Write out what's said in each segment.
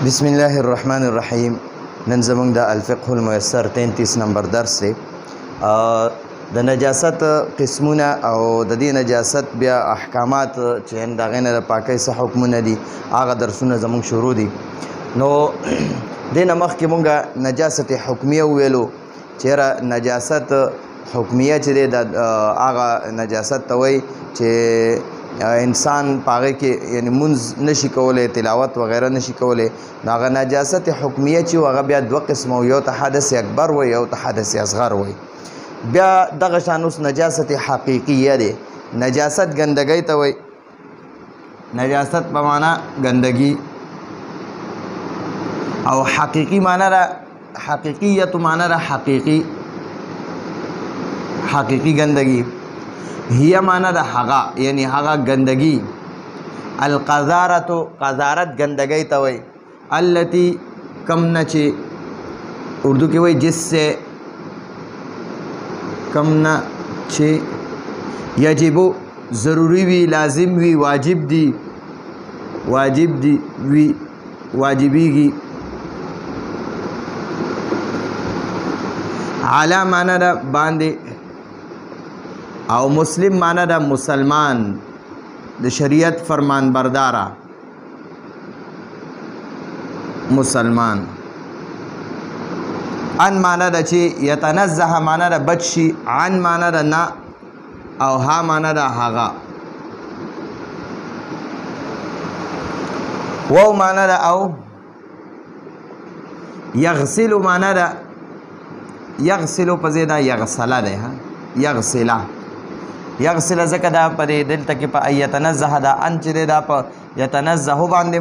بسم الله الرحمن الرحیم. نن زمونږ د الفقه الميسر 33 نمبر درس دی. د نجاست قسمونه او د دې نجاست بیا احکامات چې د هغې نه د پاکۍ څه حکمونه دي هغه درسونه زمونږ شروع دي. نو دې نه مخکې مونږ نجاست حکمیه وویلو چې یاره نجاست حکمیه چې دی د هغه نجاست ته وایي چې انسان پاغه کې یعنی منځ نشي کولای، تلاوت وغیرہ نشي کولای. هغه نجاست حکمیه چې هغه بیا دوه قسمه، یو ته حدث اکبر وي او ته حدث اصغر وي. بیا دغه شان اوس نجاست حقیقیه دی. نجاست ګندګۍ ته وي. نجاست په معنا ګندګي او حقیقی معنا را حقیقیت معنا را حقیقی ګندګي. هي معنا د هغه یعنی هغه ګندګي. القذارت قذارت ګندګۍ ته وایي. التي کم نه چې اردو کې وایي جس سے کم نه چې یجبو ضروری وي، لازم وي، واجب دی وي، واجبیږي. علا معنا د باندې او مسلم معنا د مسلمان، د شریعت فرمان بردارا مسلمان. ان معنا د چې یتنزه معنا د بچ شي، عن معنا د نه او ها معنا د هغه. وو معنا د او. یغسل معنا د یغسل په ځای د یغسله دی. یغسل ځکه دا پرې دلته کې په یتنزه دا ان چې دی دا په یتنزه باندې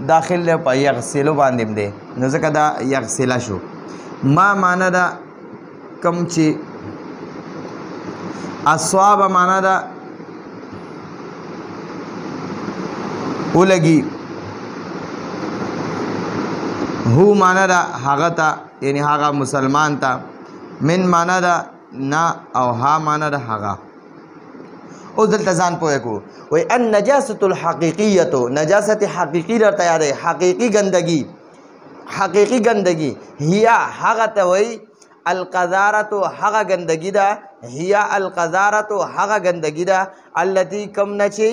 داخل دی، په یغسلو باندې دی، نو ځکه دا یغسله شو. ما معنا دا کم چې اصواب معنا دا ولګي. هو معنا دا هغه ته یعنی هغه مسلمان ته. من معنا دا نا او ها معنا دا هغه. اوس دلته ځان پوه کړو. وایي النجاست الحقیقیه، نجاست حقیقي درته یادوي. حقیقي ګندګي هي هغه ته وایي. القذارت هغه ګندګي ده. هي القذارت هغه ګندګي ده. التي کم نه چې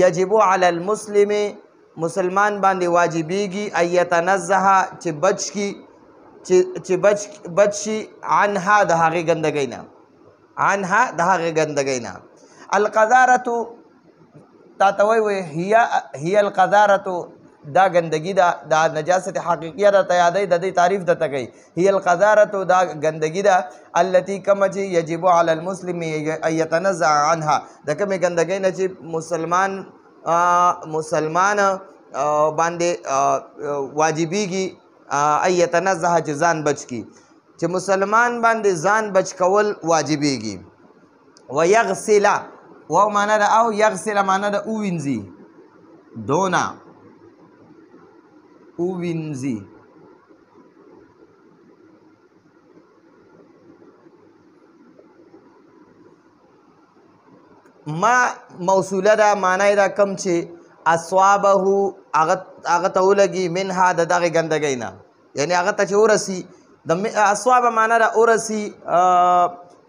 یجب علی المسلم مسلمان باندې واجبیږي ان یتنزه چې بچ شي عنها د هغې ګندګۍ نه. عنها د هغې ګندګۍ نه. القذارت تا ته وایي هي القذارت دا ګندګي ده. دا نجاست حقیقیه درته یادوي، د دې تعریف درته کوي. هي القذارت دا ګندګي ده. التي کومه چې یجب علی المسلم ان یتنزه عنها، د کومې ګندګۍ نه چې مسلمان باندې واجبیږي ان یتنزه چې ځان بچ کی، چې مسلمان باندې ځان بچ کول واجبیږي. ویغسل و معنا د او، یغسل معنا د اووینځي، دونه اووینځي. ما موصوله ده، معنا یې ده کم چې اصوابه هغه ته ولګي منها د دغې ګندګۍ نه، یعنی هغه ته چې ورسي. د اصواب معنا ده ورسي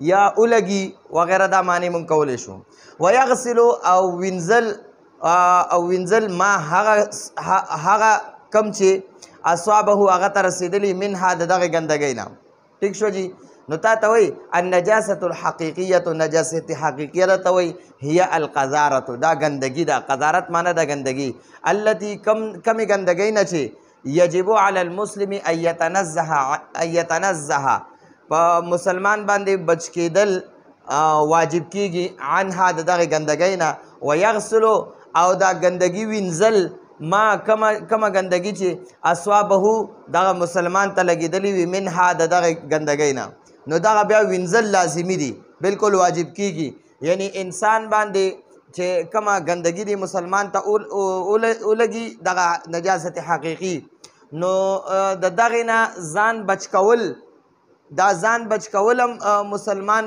یا اولګي وغیره، دا معنی مونږ کولی شو. ویغسل او وینځل ما هغه کم چې اصوابه هغه ته رسېدلي منها د دغې ګندګۍ نه. ټیک شو جي. نو تا ته وایي النجاست الحقیقیه، نجاست حقیقیه ته وایي هي القذارت دا ګندګي ده. قذارت معنا د ګندګي. التي کمې ګندګۍ نه چې یجب علی المسلم ان یتنزه په مسلمان باندې بچ کېدل واجب کېږي عنها د دغې ګندګۍ نه. ویغسلو او دا ګندګي وینځل ما کمه ګندګي چې اصوابه دغه مسلمان ته لګېدلي وي منها د دغې ګندګۍ نه، نو دغه بیا وینځل لازمي دي، بالکل واجب کېږي. یعنی انسان باندې چې کمه ګندګي دی مسلمان ته ولګي دغه نجاست حقیقي، نو د دغې نه ځان بچ کول، دا ځان بچ کول هم مسلمان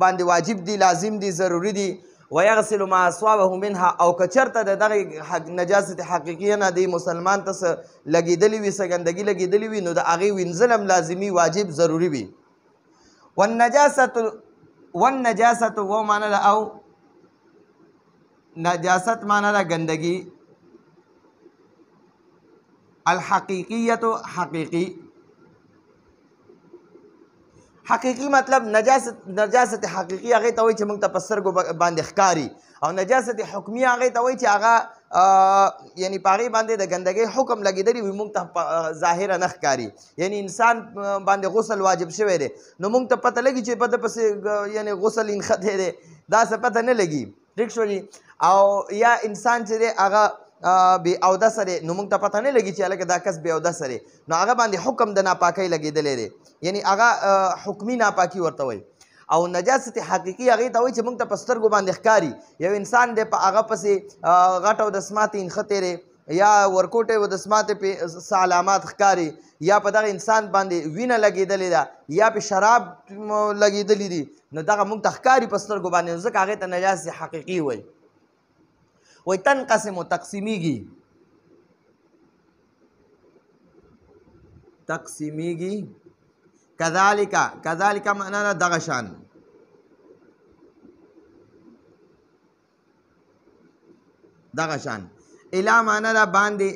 باندې واجب دی، لازم دی، ضروری دی. ويغسل ما اصابه منها او که چېرته د دغې نجاست حقیقي نه دی مسلمان ته څه لګېدلي وي څه ګندګي لګېدلي وي نو د هغې وینځل هم لازمي واجب ضروري وي. والنجاست و معنی ده او نجاست معنی ده ګندګي، الحقیقیت حقیقی، حقیقی مطلب نجاست حقیقی هغې ته وایي چې موږ ته په سترګو باندې ښکاري، او نجاست حکمي هغې ته وایي چې هغه یعنی په هغې باندې د ګندګۍ حکم لګېدلی وي موږ ته په ظاهره نه ښکاري. یعنی انسان باندې غسل واجب شوی دی نو موږ ته پته لګي چې په ده پسې یعنی غسل انختی دی دا څه پته نه لګي. ټیک شو جي. او یا انسان چې دی هغه بې اودسه دی نو موږ ته پته نه لګي چې هلکه دا کس بې اودسه دی نو هغه باندې حکم د ناپاکۍ لګېدلی دی، یعنی هغه حکمي ناپاکي ورته وایي. او نجاست حقیقي هغې ته وایي چې موږ ته په سترګو باندې ښکاري. یو انسان دی په هغه پسې غټ او دسماتې انختی دی یا ورکوټی و دسماتې پې څه علامات ښکاري یا په دغه انسان باندې وینه لګېدلې ده یا پې شراب لګېدلي دي نو دغه موږ ته ښکاري په سترګو باندې نو ځکه هغې ته نجاست حقیقي وایي. وایي تنقسم تقسیمیږي، تقسیمیږي کذالک معنا ده دغه شان، دغه شان الا معنا ده باندې،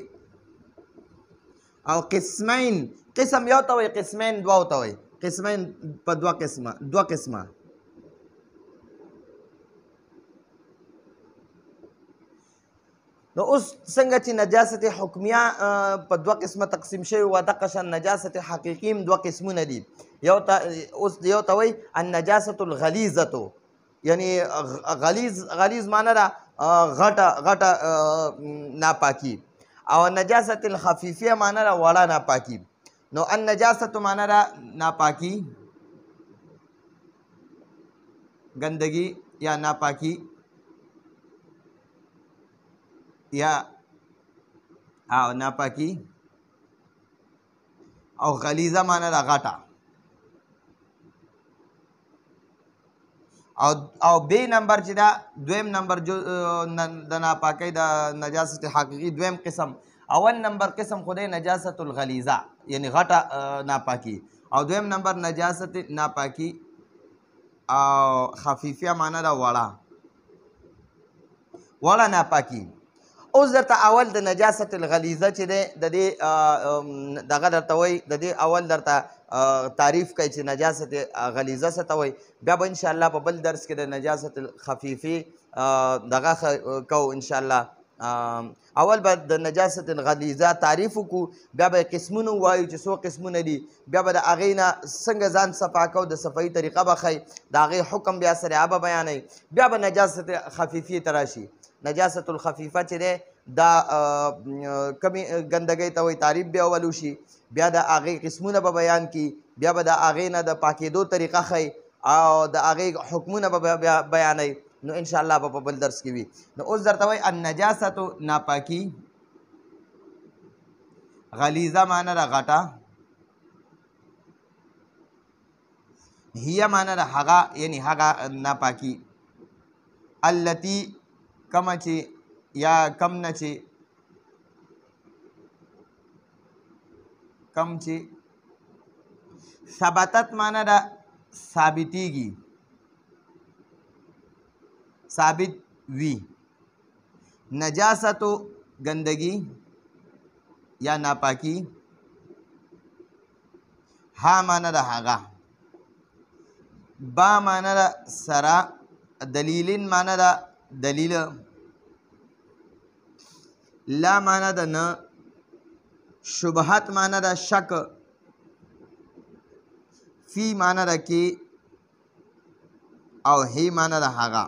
او قسمین، قسم یو ته وایي قسمین دوه ته وایي، قسمین په دوه قسمه. نو اوس څنګه چې نجاست حکمیه په دوه قسمه تقسیم شوي وه دقه شان نجاست حقیقي هم دوه قسمونه دي. یو ته وایي النجاست الغلیظة، یعنی غلیظ معنی ده غټه ناپاکي، او نجاست الخفیفیه معنی ده وړه ناپاکي. نو النجاست معنی ده ناپاکي، ګندګي یا ناپاکي یا او ناپاکي، او غلیظه معنی ده غټه، او بی نمبر چې دا دویم نمبر د ناپاکۍ د نجاست حقیقي دویم قسم. اول نمبر قسم خو دی نجاست الغلیظه یعنی غټه ناپاکي، او دویم نمبر نجاست ناپاکي او خفیفیه معنی ده وړه ناپاکي. اوس درته اول د نجاست الغلیظه چې دی د دې دغه درته وایي د دې اول درته تعریف کوي چې نجاست غلیظه څه ته وایي. بیا به انشاءالله په بل درس کې د نجاست الخفیفي دغه کوو انشاءالله. اول به د نجاست الغلیظه تعریف وکړو، بیا به قسمونه ووایو چې څو قسمونه دي، بیا به د هغې نه څنګه ځان صفا کوو د صفایي طریقه به ښایي، د هغې حکم بیا سریعه به بیانوي. بیا به نجاست خفیفي ته راشي. نجاست الخفیفه چې دی دا کمې ګندګۍ ته وایي تعریف بیا اول وشي، بیا د هغې قسمونه به بیان کړي، بیا به د هغې نه د پاکېدو طریقه ښایي او د هغې حکمونه به بیا بیانوي. نو انشاءالله به په بل درس کې وي. نو اوس درته وایي النجاست ناپاکي، غلیظه معنی ده غټه، هیه معنی ده هغه یعنی هغه ناپاکي، التي کمه چې یا کم نه چې کم چې ثبتت معنی ده ثابتېږي، ثابت وي. نجاستو ګندګي یا ناپاکي، ها معنی ده هغه، با معنی ده سره، دلیلین معنی ده دلیل، لا معنی ده نه، شبهت معنی ده شک، فی معنی ده کې، او هی معنی ده هغه.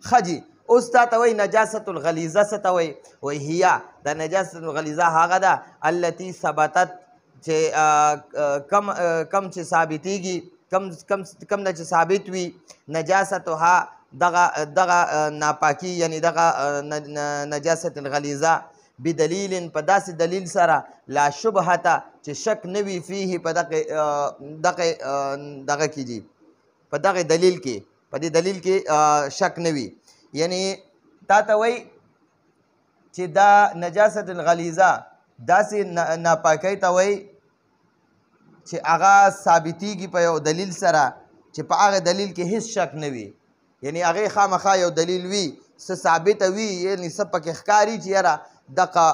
خجی اوس تا ته وایي نجاست الغلیظه څه ته وایي؟ وایي هیه د نجاست الغلیظه هغه ده التي ثبتت چې کم چې ثابتېږي، کم نه چې ثابت وي نجاستها دغه ناپاکي یعنی دغه نجاست الغلیظه بدلیل په داسې دلیل سره لا شبهته چې شک نه وي فیه په دغه کې دي، په دغه دلیل کې په دې دلیل کې شک نه وي. یعنی تا ته وایي چې دا نجاست الغلیظه داسې ناپاکۍ ته وایي چې هغه ثابتېږي په یو دلیل سره چې په هغه دلیل کې هیڅ شک نه وي. یعنی هغې خامخا یو دلیل وي، څه ثابته وي، یعنی څه پکې ښکاري چې یاره دغه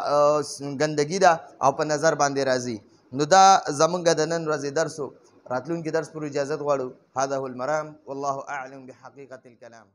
ګندګي ده او په نظر باندې راځي. نو دا زمونږ د نن ورځې درس و. راتلونکي درس پر اجازت غواړو. هذا هو المرام والله اعلم بحقیقة الکلام.